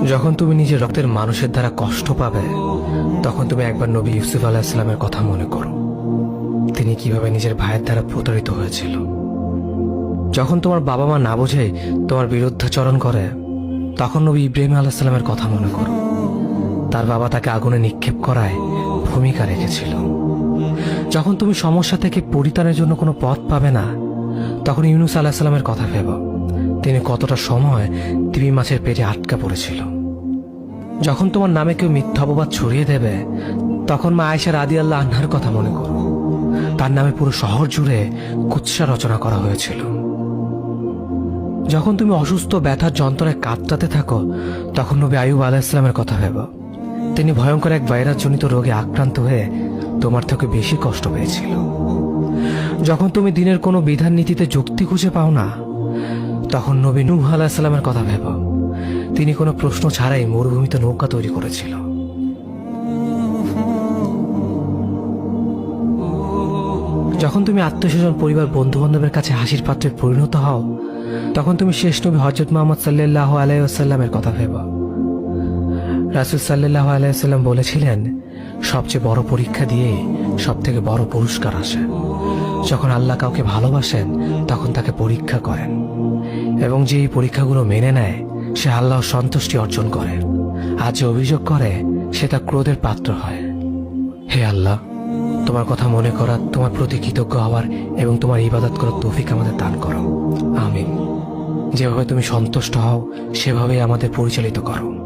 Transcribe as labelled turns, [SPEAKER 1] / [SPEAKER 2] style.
[SPEAKER 1] যখন তুমি নিজের রক্তের মানুষের দ্বারা কষ্ট পাবে, তখন তুমি একবার নবী ইউসুফ আলাইহিস সালামের কথা মনে করো। তিনি কিভাবে নিজের ভাইয়ের দ্বারা প্রতারিত হয়েছিল। যখন তোমার বাবা মা না বোঝে তোমার বিরুদ্ধাচরণ করে, তখন নবী ইব্রাহিম আলাইহিস সালামের কথা মনে করো। তার বাবা তাকে আগুনে নিক্ষেপ করায় ভূমিকা রেখেছিল। যখন তুমি সমস্যা থেকে পরিত্রাণের জন্য কোনো পথ পাবে না, তখন ইউনুস আলাইহিস সালামের কথা ভেবো। তিনি কতটা সময় তিমি মাছের পেটে আটকা পড়েছিল। যখন তোমার নামে কেউ মিথ্যা অপবাদ ছড়িয়ে দেবে, তখন মা আয়েশা রাদিয়াল্লাহু আনহার কথা মনে করো। তার নামে পুরো শহর জুড়ে কুৎসা রচনা করা হয়েছিল। যখন তুমি অসুস্থ ব্যথার যন্ত্রণায় কাতরাতে থাকো, তখন নবী আইয়ুব আলাইহিস সালামের কথা ভেবো। তিনি ভয়ঙ্কর এক ভাইরাসজনিত রোগে আক্রান্ত হয়ে তোমার থেকে বেশি কষ্ট পেয়েছিল। যখন তুমি দিনের কোনো বিধান নীতিতে যুক্তি খুঁজে পাও না, তখন নবী নূহ আলাইহিস সালামের কথা ভেবো। তিনি কোনো প্রশ্ন ছাড়াই মরুভূমিতে নৌকা তৈরি করেছিল। যখন তুমি আত্মীয়স্বজন, পরিবার, বন্ধু বান্ধবের কাছে হাসির পাত্রে পরিণত হও, তখন তুমি শেষ নবী হযরত মুহাম্মদ সাল্লাল্লাহু আলাইহি ওয়াসাল্লামের কথা ভেবো। রাসূল সাল্লাল্লাহু আলাইহি ওয়াসাল্লাম বলেছিলেন, সবচেয়ে বড় পরীক্ষা দিয়ে সব থেকে বড় পুরস্কার আসে। যখন আল্লাহ কাউকে ভালোবাসেন, তখন তাকে পরীক্ষা করেন, এবং যে এই পরীক্ষাগুলো মেনে নেয়, সে আল্লাহর সন্তুষ্টি অর্জন করে। আর যে অভিযোগ করে, সে তার ক্রোধের পাত্র হয়। হে আল্লাহ, তোমার কথা মনে করা, তোমার প্রতি কৃতজ্ঞ হওয়ার এবং তোমার ইবাদত করার তৌফিক আমাদের দান করো। আমিন। যেভাবে তুমি সন্তুষ্ট হও, সেভাবেই আমাদের পরিচালিত করো।